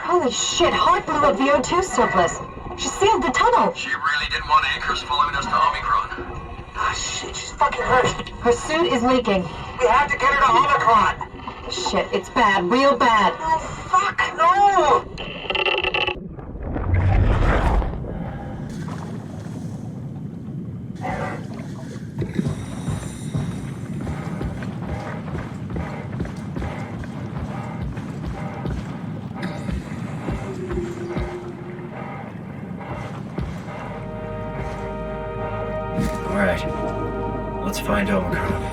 Holy shit, Hart blew up the O2 surplus. She sealed the tunnel. She really didn't want anchors following us to Omicron. Ah, shit, she's fucking hurt. Her suit is leaking. We have to get her to Omicron. Shit, it's bad, real bad. Oh, fuck, no! Alright, let's find Omicron.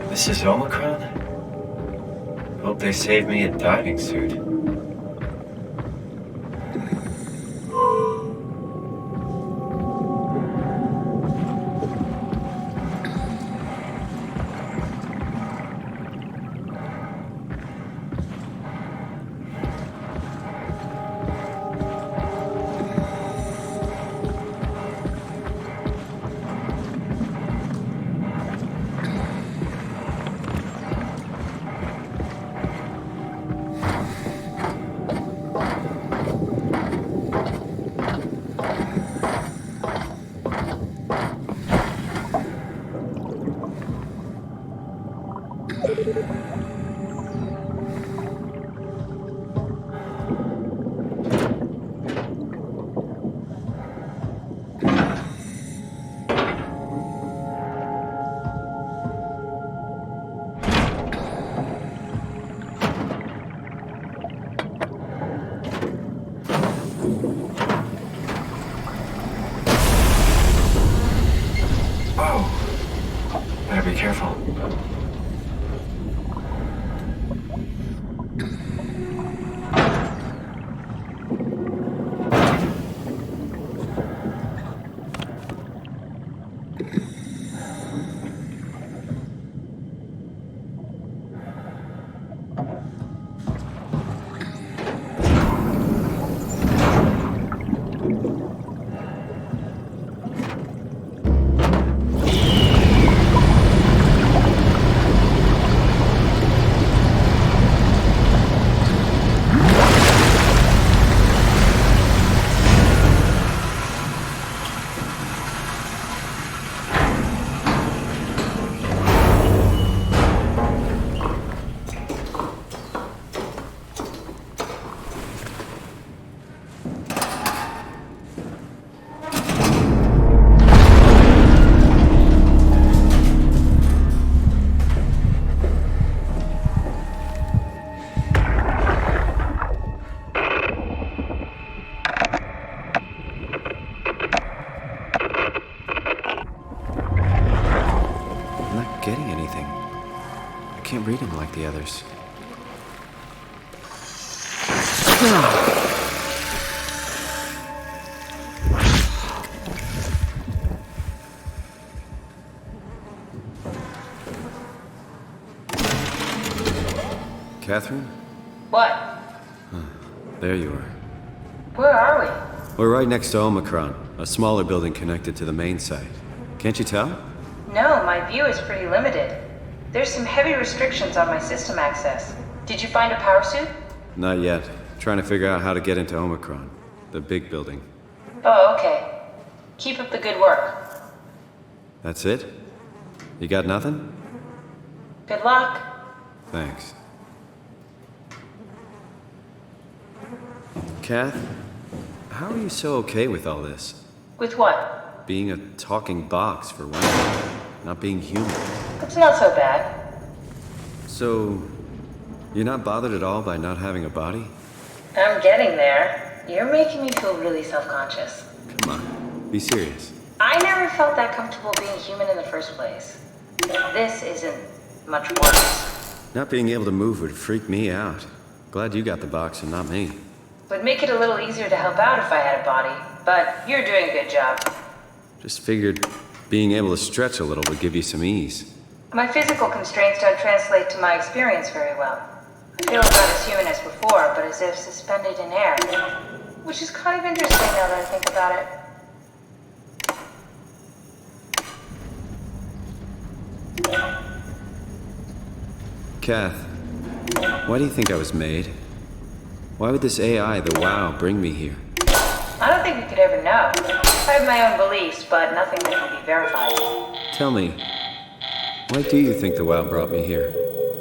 This is Omicron? Hope they saved me a diving suit. Better be careful. Getting anything. I can't read him like the others. Catherine? What? There you are. Where are we? We're right next to Omicron, a smaller building connected to the main site. Can't you tell? No, my view is pretty limited. There's some heavy restrictions on my system access. Did you find a power suit? Not yet. Trying to figure out how to get into Omicron, the big building. Oh, okay. Keep up the good work. That's it? You got nothing? Good luck. Thanks. Kath, how are you so okay with all this? With what? Being a talking box, for one thing. Not being human. It's not so bad. So, you're not bothered at all by not having a body? I'm getting there. You're making me feel really self-conscious. Come on, be serious. I never felt that comfortable being human in the first place. This isn't much worse. Not being able to move would freak me out. Glad you got the box and not me. Would make it a little easier to help out if I had a body, but you're doing a good job. Just figured being able to stretch a little would give you some ease. My physical constraints don't translate to my experience very well. I feel about as human as before, but as if suspended in air. Which is kind of interesting now that I think about it. Kath, why do you think I was made? Why would this AI, the WoW, bring me here? I don't think we could ever know. I have my own beliefs, but nothing that can be verified. Tell me, why do you think the WoW brought me here?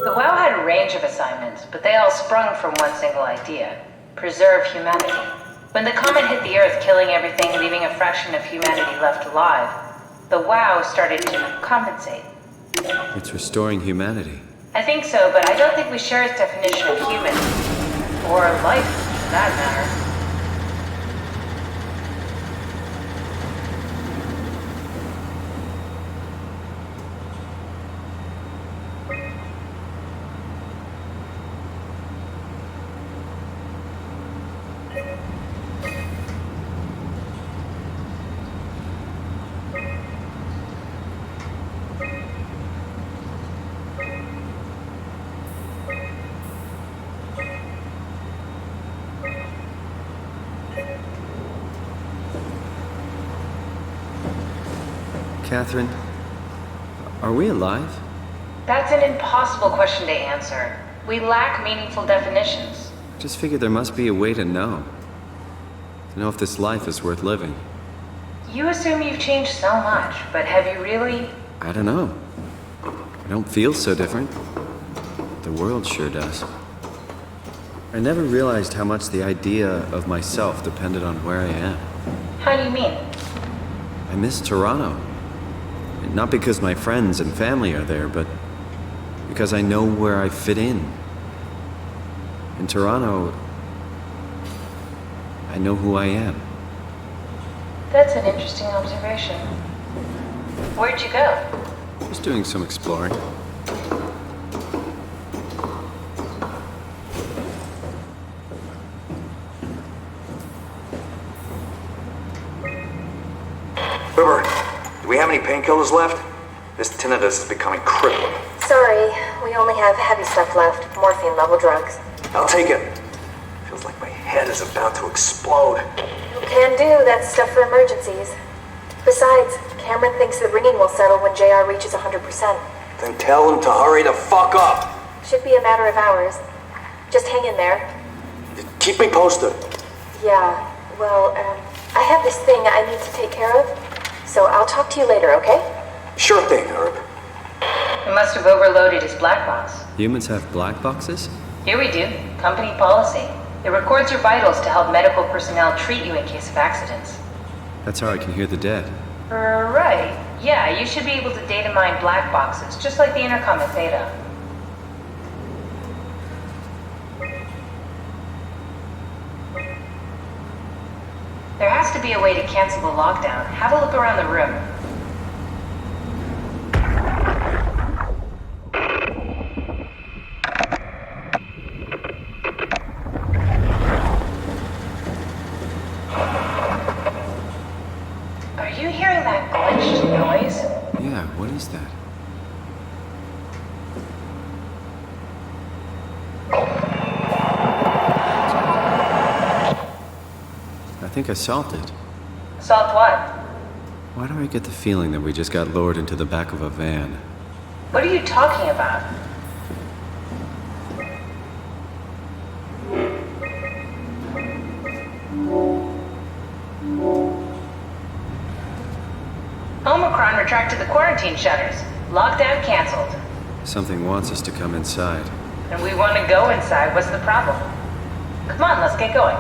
The WoW had a range of assignments, but they all sprung from one single idea: preserve humanity. When the comet hit the Earth, killing everything, leaving a fraction of humanity left alive, the WoW started to compensate. It's restoring humanity. I think so, but I don't think we share its definition of human. Or life, for that matter. Catherine, are we alive? That's an impossible question to answer. We lack meaningful definitions. Just figured there must be a way to know. To know if this life is worth living. You assume you've changed so much, but have you really? I don't know. I don't feel so different. The world sure does. I never realized how much the idea of myself depended on where I am. How do you mean? I miss Toronto. Not because my friends and family are there, but because I know where I fit in. In Toronto, I know who I am. That's an interesting observation. Where'd you go? Just doing some exploring. River, do we have any painkillers left? This tinnitus is becoming crippling. Sorry, we only have heavy stuff left. Morphine level drugs. I'll take it. Feels like my head is about to explode. Can do, that's stuff for emergencies. Besides, Cameron thinks the ringing will settle when JR reaches 100%. Then tell him to hurry the fuck up. Should be a matter of hours. Just hang in there. Keep me posted. Yeah, well, I have this thing I need to take care of, so I'll talk to you later, okay? Sure thing, Herb. It must have overloaded his black box. Humans have black boxes? Here we do. Company policy. It records your vitals to help medical personnel treat you in case of accidents. That's how I can hear the dead. Right. Yeah, you should be able to data mine black boxes, just like the intercom at Theta. There has to be a way to cancel the lockdown. Have a look around the room. Are you hearing that glitched noise? Yeah, what is that? I think I solved it. Solved what? Why do I get the feeling that we just got lowered into the back of a van? What are you talking about? Omicron retracted the quarantine shutters. Lockdown canceled. Something wants us to come inside. And we want to go inside. What's the problem? Come on, let's get going.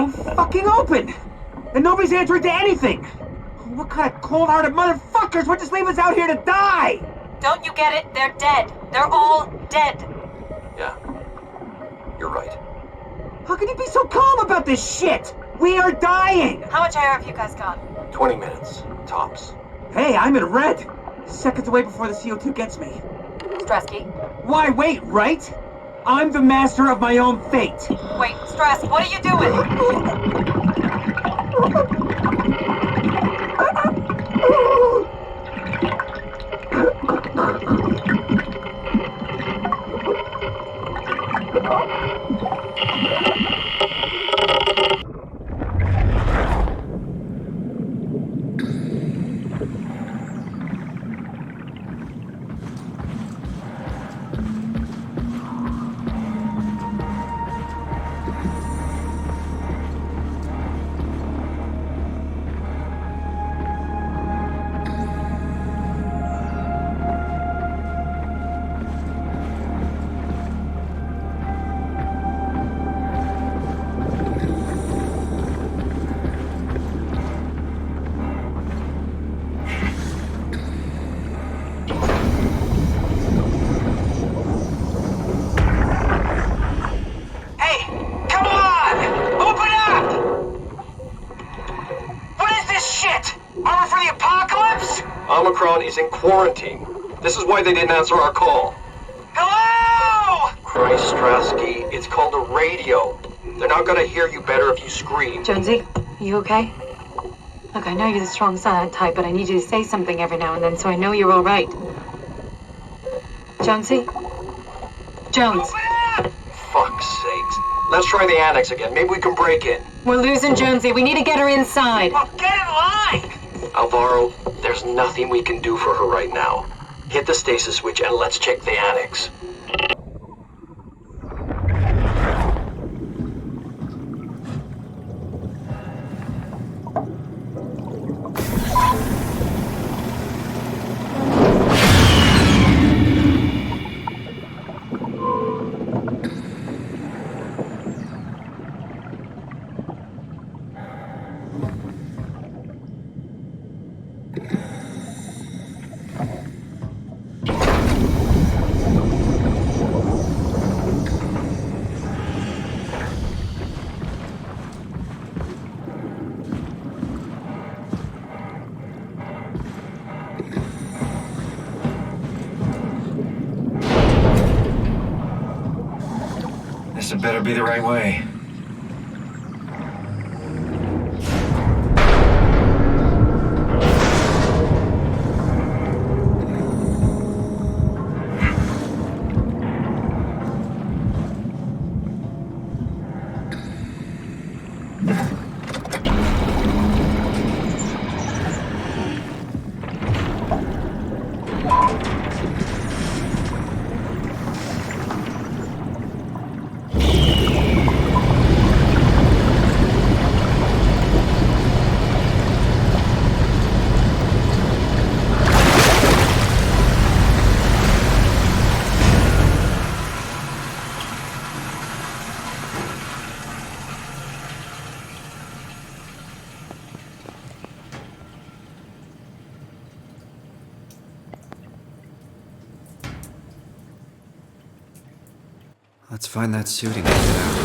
won't fucking open! And nobody's answering to anything! What kind of cold-hearted motherfuckers would just leave us out here to die? Don't you get it? They're dead. They're all dead. Yeah. You're right. How can you be so calm about this shit? We are dying! How much air have you guys got? 20 minutes. Tops. Hey, I'm in red! Seconds away before the CO2 gets me. Stresky? Why wait, right? I'm the master of my own fate. Wait, Stress, what are you doing? Omicron is in quarantine. This is why they didn't answer our call. Hello! Christ, Strasky, it's called a radio. They're not gonna hear you better if you scream. Jonesy, are you okay? Look, I know you're the strong silent type, but I need you to say something every now and then so I know you're all right. Jonesy? Jones, Fuck's sakes. Let's try the annex again. Maybe we can break in. we're losing Jonesy. We need to get her inside. Well, get in line! Alvaro, there's nothing we can do for her right now. Hit the stasis switch and let's check the annex. This had better be the right way. Let's find that suit and get it out.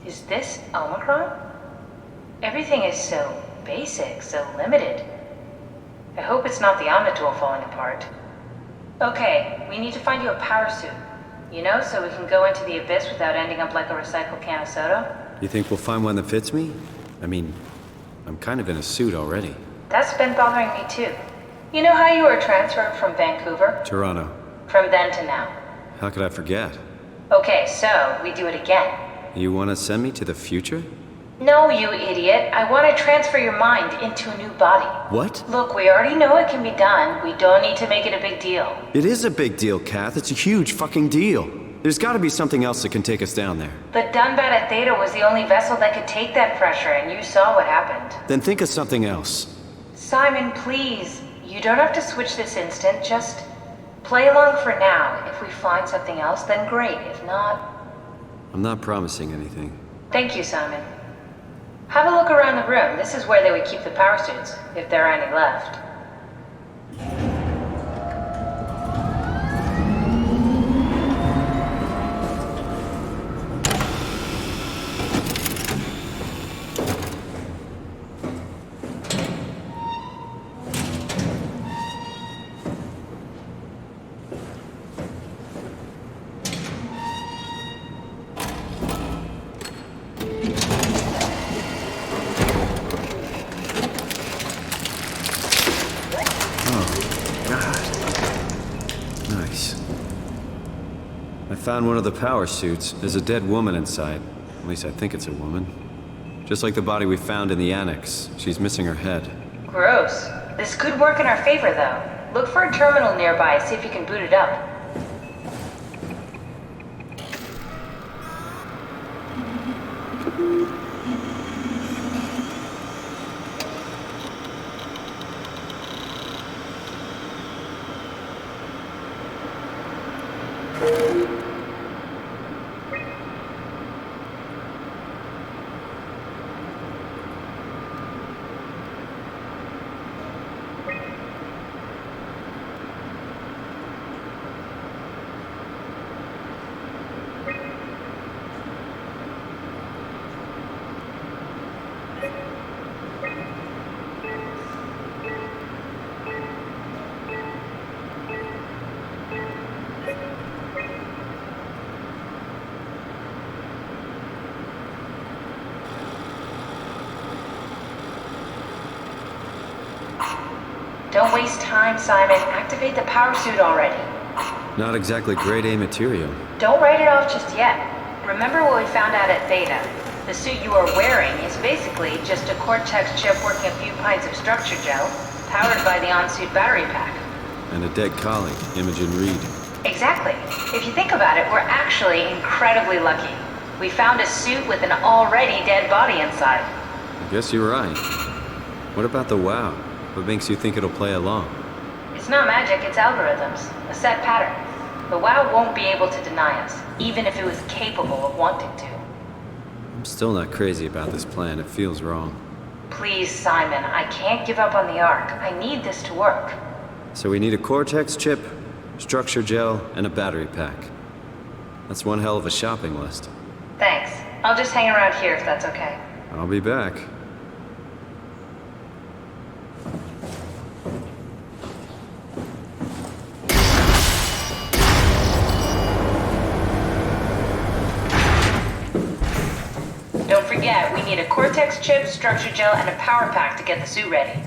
Is this Omicron? Everything is so basic, so limited. I hope it's not the Omnitool falling apart. Okay, we need to find you a power suit. You know, so we can go into the abyss without ending up like a recycled can of soda? You think we'll find one that fits me? I mean, I'm kind of in a suit already. That's been bothering me too. You know how you were transferred from Vancouver? Toronto. From then to now. How could I forget? Okay, so we do it again. You want to send me to the future? No, you idiot. I want to transfer your mind into a new body. What? Look, we already know it can be done. We don't need to make it a big deal. It is a big deal, Kath. It's a huge fucking deal. There's got to be something else that can take us down there. But Dunbat at Theta was the only vessel that could take that pressure, and you saw what happened. Then think of something else. Simon, please. You don't have to switch this instant. Just play along for now. If we find something else, then great. If not... I'm not promising anything. Thank you, Simon. Have a look around the room. This is where they would keep the power suits, if there are any left. I found one of the power suits. There's a dead woman inside. At least I think it's a woman. Just like the body we found in the annex. She's missing her head. Gross. This could work in our favor, though. Look for a terminal nearby, see if you can boot it up. Don't waste time, Simon. Activate the power suit already. Not exactly grade A material. Don't write it off just yet. Remember what we found out at Theta? The suit you are wearing is basically just a Cortex chip working a few pints of structure gel, powered by the on-suit battery pack. And a dead colleague, Imogen Reed. Exactly. If you think about it, we're actually incredibly lucky. We found a suit with an already dead body inside. I guess you're right. What about the WoW? What makes you think it'll play along? It's not magic, it's algorithms. A set pattern. The WoW won't be able to deny us, even if it was capable of wanting to. I'm still not crazy about this plan. It feels wrong. Please, Simon, I can't give up on the Ark. I need this to work. So we need a Cortex chip, structure gel, and a battery pack. That's one hell of a shopping list. Thanks. I'll just hang around here if that's okay. I'll be back. forget, we need a Cortex chip, structure gel, and a power pack to get the suit ready.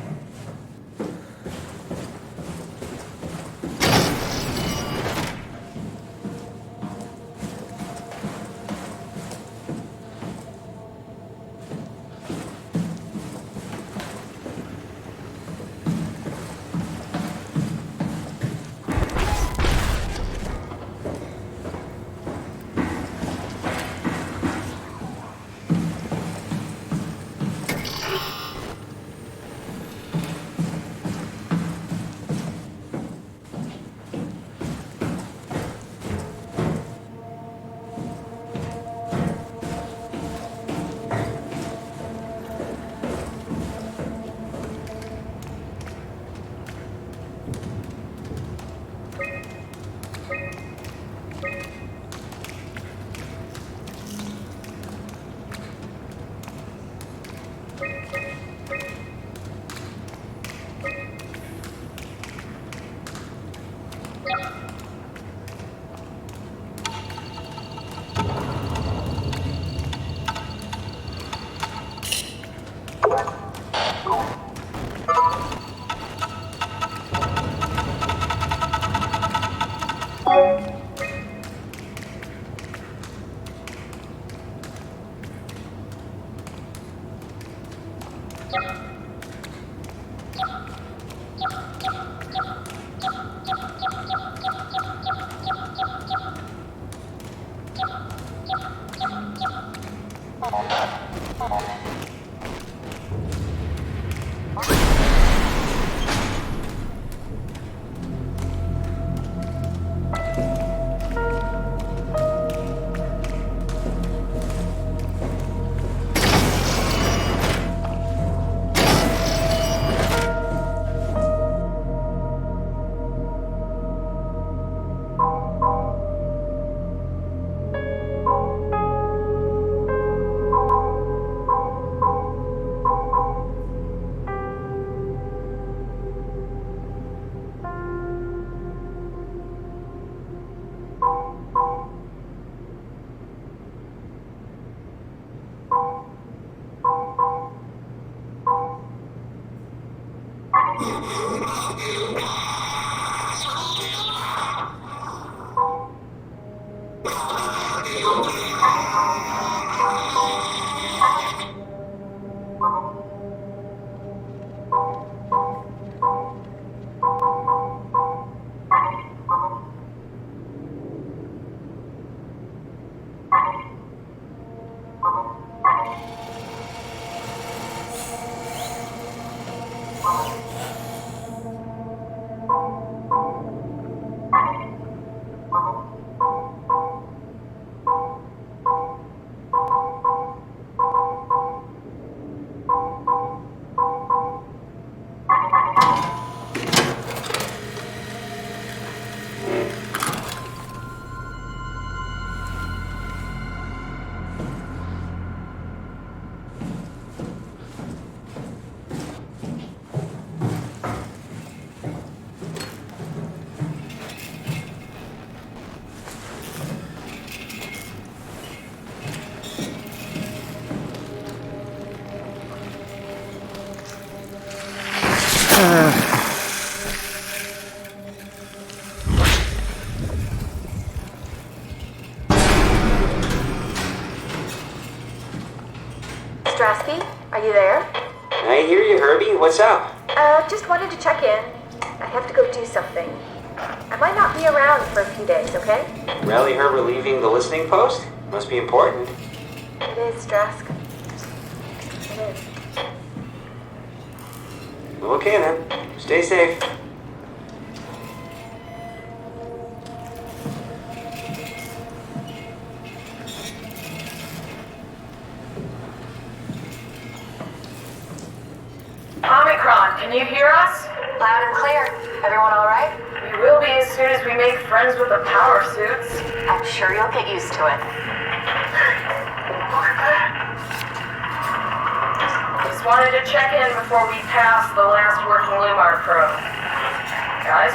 Strasky, are you there? I hear you, Herbie. What's up? Just wanted to check in. I have to go do something. I might not be around for a few days, okay? Rally her relieving the listening post? Must be important. It is, Strask. It is. Okay then. Stay safe. Omicron, can you hear us? Loud and clear. Everyone all right? We will be as soon as we make friends with the power suits. I'm sure you'll get used to it. Just wanted to check in before we pass the last working Lumar probe. Guys,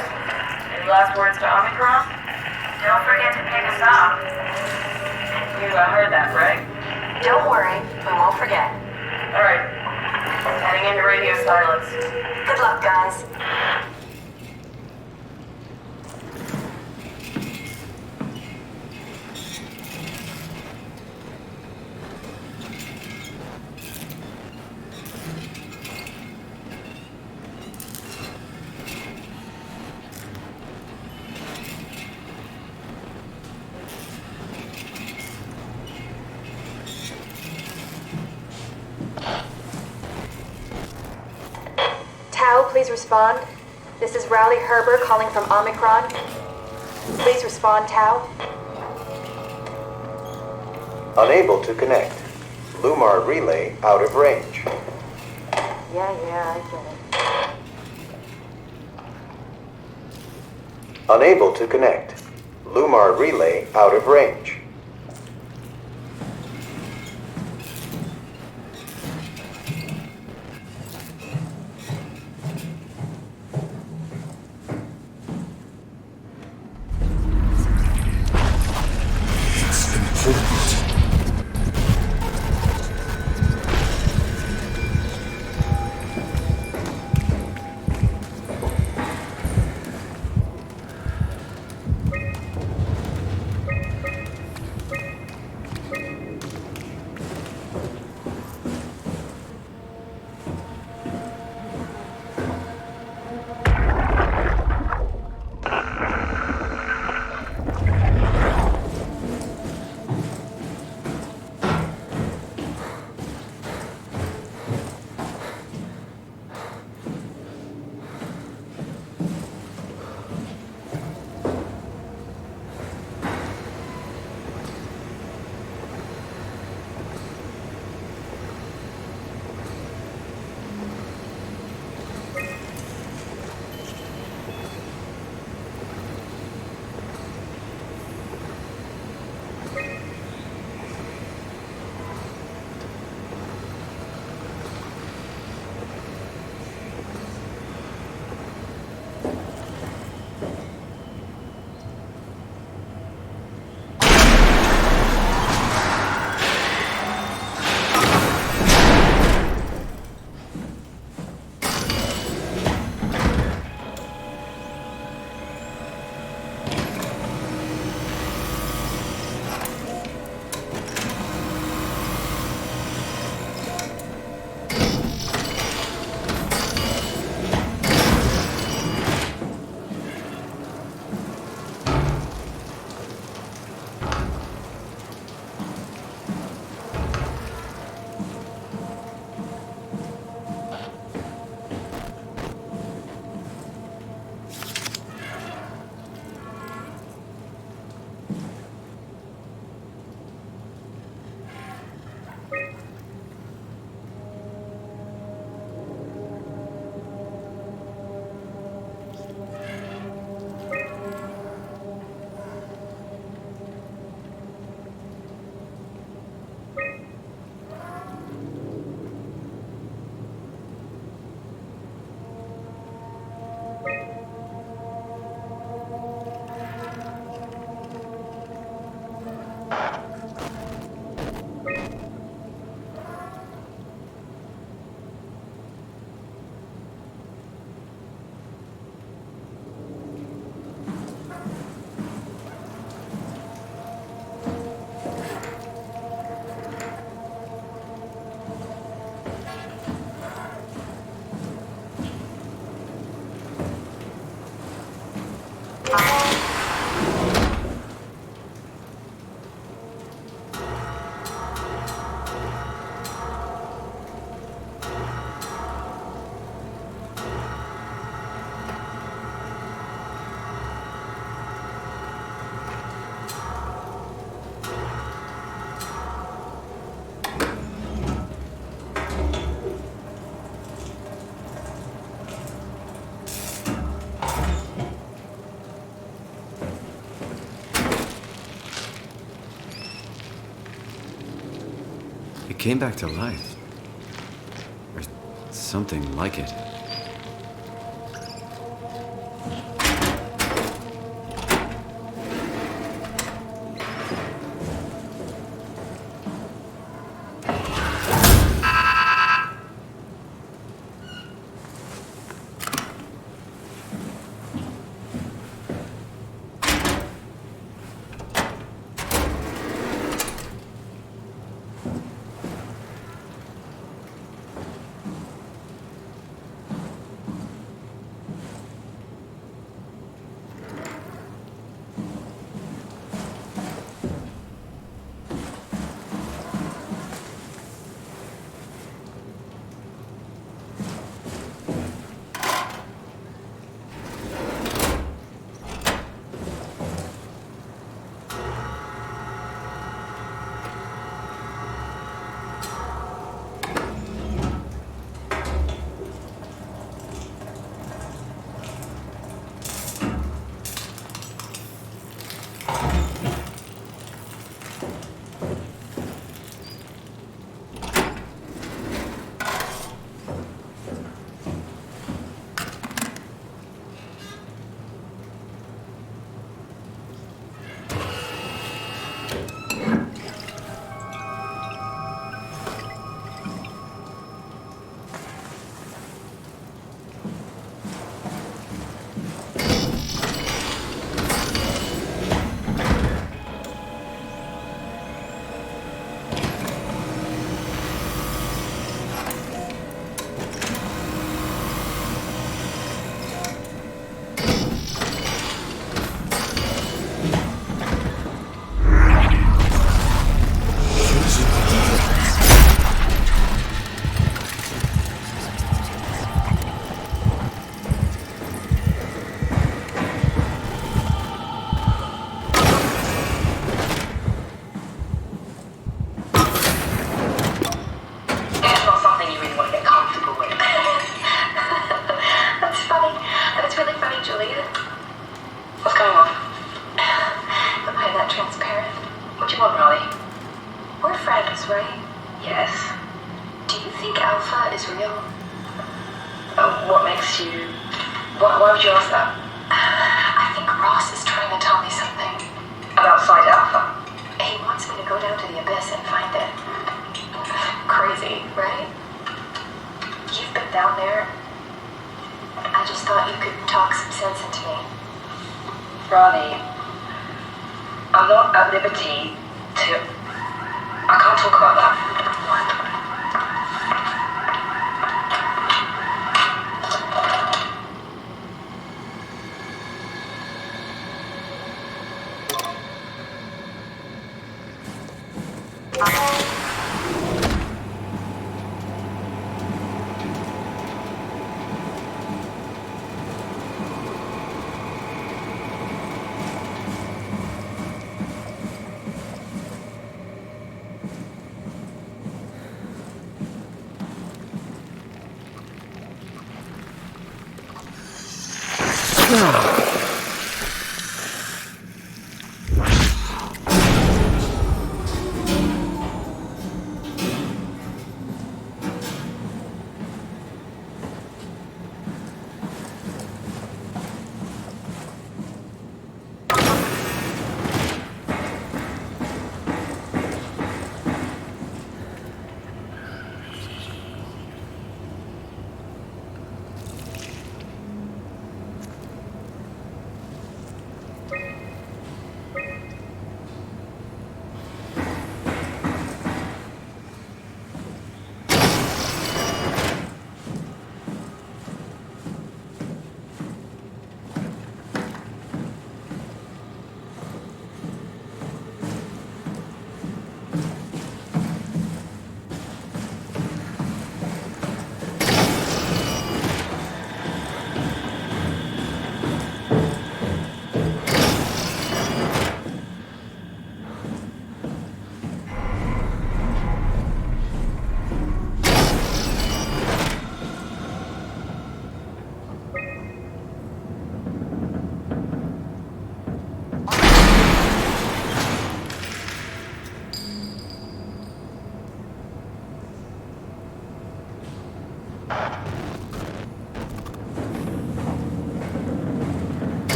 any last words to Omicron? Don't forget to pick us up. You heard that, right? Don't worry. we won't forget. Alright. Heading into radio silence. Good luck, guys. Tau, please respond. This is Rowley Herber calling from Omicron. Please respond, Tau. Unable to connect. Lumar relay out of range. Yeah, I get it. Unable to connect. Lumar relay out of range. It came back to life. Or something like it. friends, right? Yes. Do you think Alpha is real? What makes you... Why would you ask that? I think Ross is trying to tell me something. About Site Alpha? He wants me to go down to the abyss and find it. Crazy, right? You've been down there. I just thought you could talk some sense into me. Ronnie, I'm not at liberty to... I can't talk about that.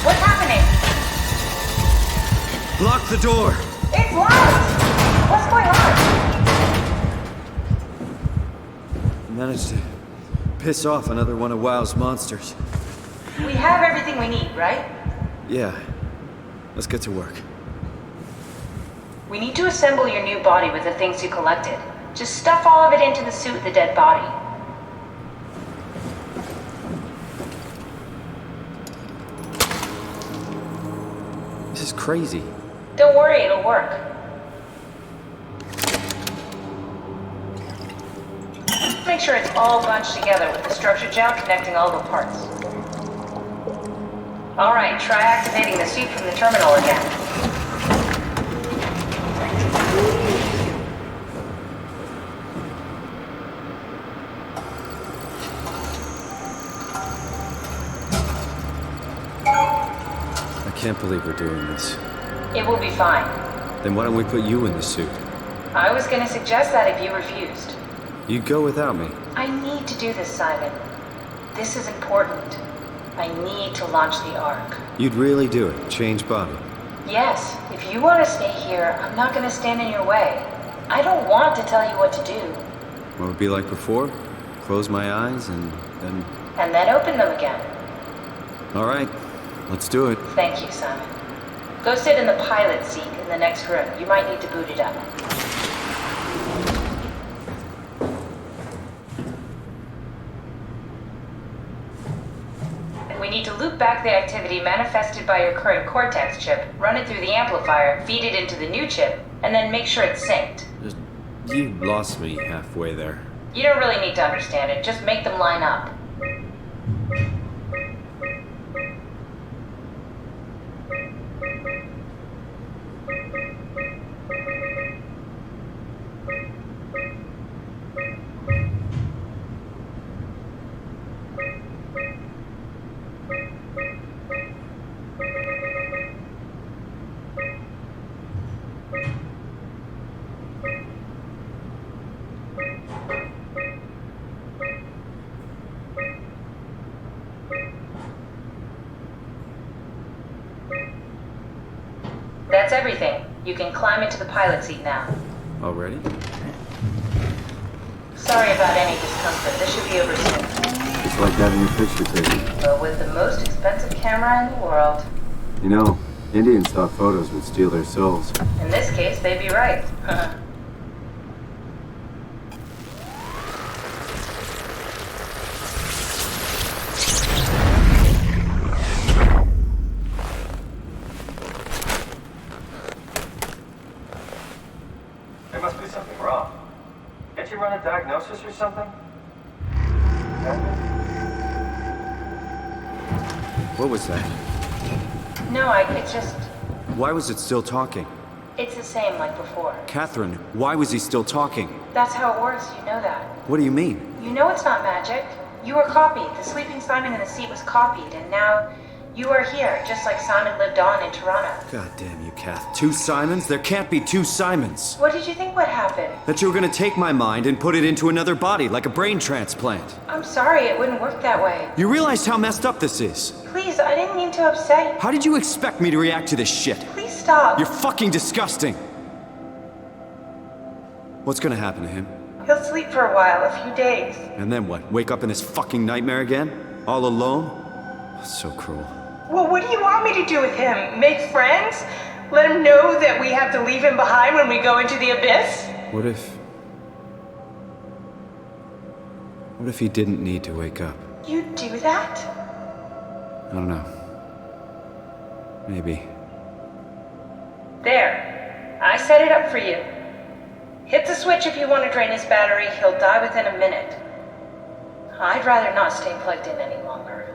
What's happening? Lock the door! It's locked! What's going on? I managed to piss off another one of WoW's monsters. We have everything we need, right? Yeah. Let's get to work. We need to assemble your new body with the things you collected. Just stuff all of it into the suit with the dead body. This is crazy. Don't worry, it'll work. Make sure it's all bunched together with the structure gel connecting all the parts. Alright, try activating the suit from the terminal again. I can't believe we're doing this. It will be fine. Then why don't we put you in the suit? I was gonna suggest that if you refused. You'd go without me. I need to do this, Simon. This is important. I need to launch the Ark. You'd really do it? Change body? Yes. If you want to stay here, I'm not gonna stand in your way. I don't want to tell you what to do. What would it be like before? Close my eyes and then... And then open them again. Alright, let's do it. Thank you, Simon. Go sit in the pilot seat in the next room. You might need to boot it up. We need to loop back the activity manifested by your current Cortex chip, run it through the amplifier, feed it into the new chip, and then make sure it's synced. You lost me halfway there. You don't really need to understand it, just make them line up. That's everything. You can climb into the pilot seat now. Already? Sorry about any discomfort. This should be over soon. It's like having your picture taken. But with the most expensive camera in the world. You know, Indians thought photos would steal their souls. In this case, they'd be right. There must be something wrong. Can't you run a diagnosis or something? What was that? No, it's just... Why was it still talking? It's the same like before. Catherine, why was he still talking? That's how it works, you know that. What do you mean? You know it's not magic. You were copied. The sleeping Simon in the seat was copied, and now you are here, just like Simon lived on in Toronto. God damn you, Kath. 2 Simons? There can't be 2 Simons. What did you think would happen? That you were gonna take my mind and put it into another body, like a brain transplant. I'm sorry, it wouldn't work that way. You realize how messed up this is? Please, I didn't mean to upset you. How did you expect me to react to this shit? Please stop. You're fucking disgusting. What's gonna happen to him? He'll sleep for a while, a few days. And then what? Wake up in this fucking nightmare again? All alone? So cruel. Well, what do you want me to do with him? Make friends? Let him know that we have to leave him behind when we go into the abyss? What if he didn't need to wake up? You'd do that? I don't know. Maybe. There. I set it up for you. Hit the switch if you want to drain his battery. He'll die within a minute. I'd rather not stay plugged in any longer.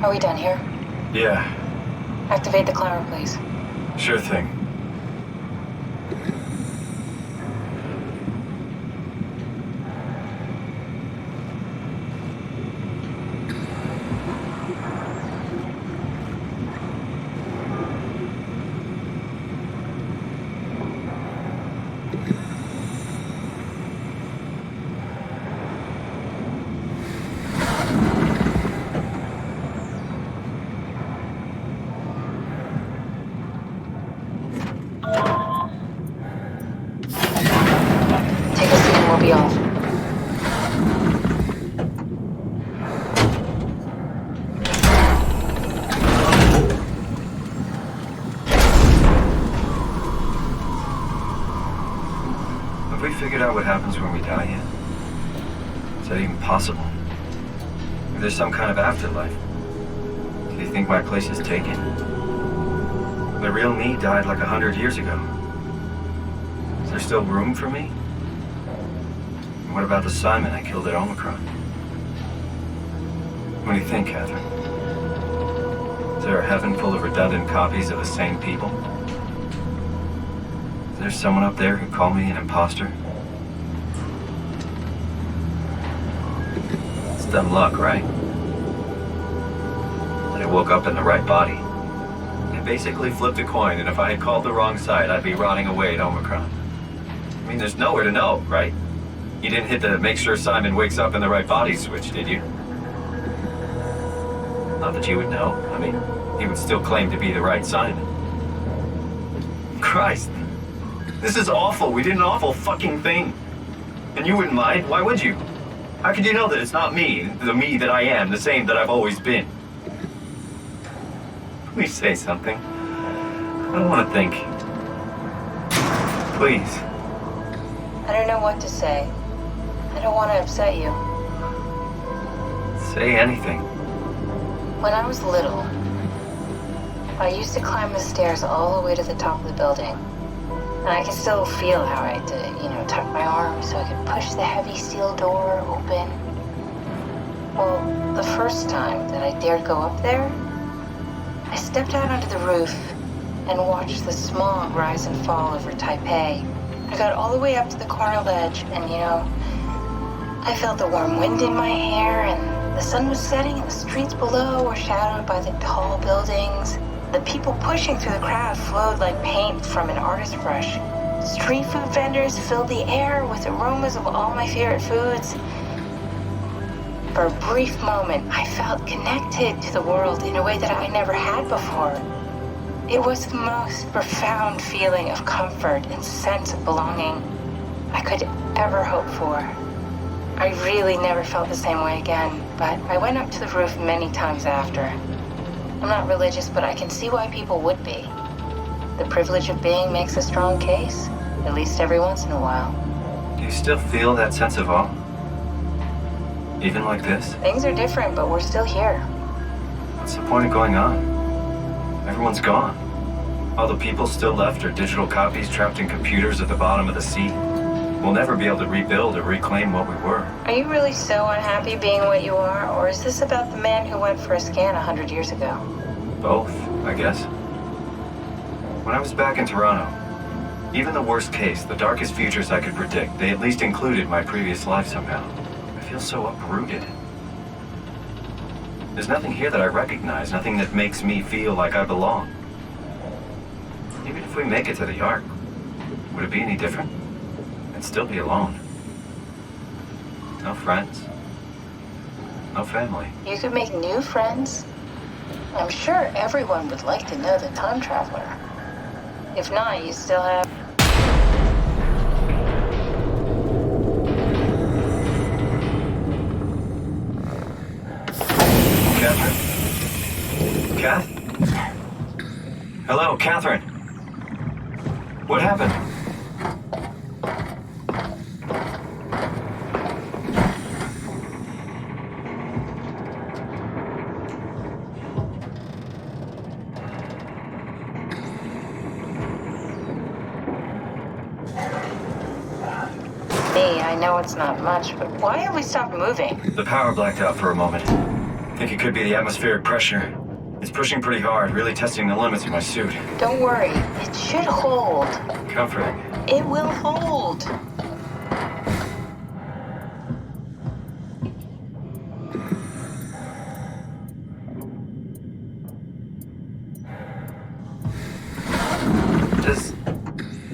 Are we done here? Yeah, Activate the climber, please. sure thing. Take a seat and we'll be off. Have we figured out what happens when we die yet? Is that even possible? If there's some kind of afterlife, do you think my place is taken? The real me died like 100 years ago. Is there still room for me? And what about the Simon I killed at Omicron? What do you think, Catherine? Is there a heaven full of redundant copies of the same people? Is there someone up there who called me an imposter? It's dumb luck, right? That I woke up in the right body. I basically flipped a coin, and if I had called the wrong side, I'd be rotting away at Omicron. I mean, there's nowhere to know, right? You didn't hit the make sure Simon wakes up in the right body switch, did you? Not that you would know. I mean, he would still claim to be the right Simon. Christ. This is awful. We did an awful fucking thing. And you wouldn't mind? Why would you? How could you know that it's not me, the me that I am, the same that I've always been? Please say something. I don't want to think. Please. I don't know what to say. I don't want to upset you. Say anything. When I was little, I used to climb the stairs all the way to the top of the building. And I can still feel how I had to, tuck my arm so I could push the heavy steel door open. Well, the first time that I dared go up there, I stepped out onto the roof and watched the smog rise and fall over Taipei. I got all the way up to the corner ledge and, I felt the warm wind in my hair and the sun was setting and the streets below were shadowed by the tall buildings. The people pushing through the crowd flowed like paint from an artist's brush. Street food vendors filled the air with aromas of all my favorite foods. For a brief moment, I felt connected to the world in a way that I never had before. It was the most profound feeling of comfort and sense of belonging I could ever hope for. I really never felt the same way again, but I went up to the roof many times after. I'm not religious, but I can see why people would be. The privilege of being makes a strong case, at least every once in a while. Do you still feel that sense of awe? Even like this? Things are different, but we're still here. What's the point of going on? Everyone's gone. All the people still left are digital copies trapped in computers at the bottom of the sea. We'll never be able to rebuild or reclaim what we were. Are you really so unhappy being what you are, or is this about the man who went for a scan 100 years ago? Both, I guess. When I was back in Toronto, even the worst case, the darkest futures I could predict, they at least included my previous life somehow. I feel so uprooted. There's nothing here that I recognize, nothing that makes me feel like I belong. Even if we make it to the Ark, would it be any different? I'd still be alone. No friends. No family. You could make new friends. I'm sure everyone would like to know the time traveler. If not, you still have... Catherine? Kath? Hello, Catherine. What happened? I know it's not much, but why have we stopped moving? The power blacked out for a moment. I think it could be the atmospheric pressure. It's pushing pretty hard, really testing the limits of my suit. Don't worry, it should hold. Comforting. It will hold.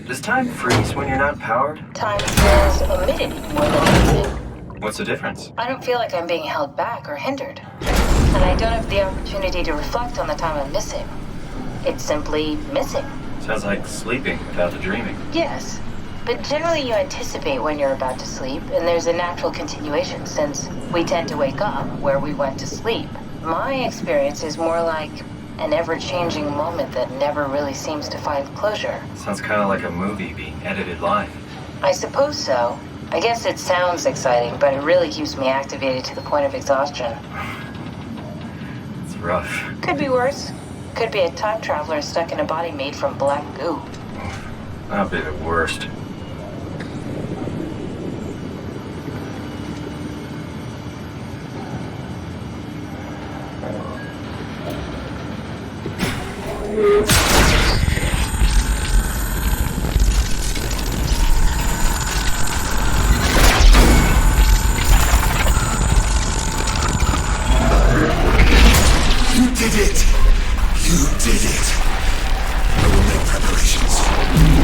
Does time freeze when you're not powered? Time feels omitted more than needed. What's the difference? I don't feel like I'm being held back or hindered. And I don't have the opportunity to reflect on the time I'm missing. It's simply missing. Sounds like sleeping without the dreaming. Yes. But generally you anticipate when you're about to sleep, and there's a natural continuation since we tend to wake up where we went to sleep. My experience is more like an ever-changing moment that never really seems to find closure. Sounds kind of like a movie being edited live. I suppose so. I guess it sounds exciting, but it really keeps me activated to the point of exhaustion. It's rough. Could be worse. Could be a time traveler stuck in a body made from black goo. That'd be the worst. You did it! You did it! I will make preparations.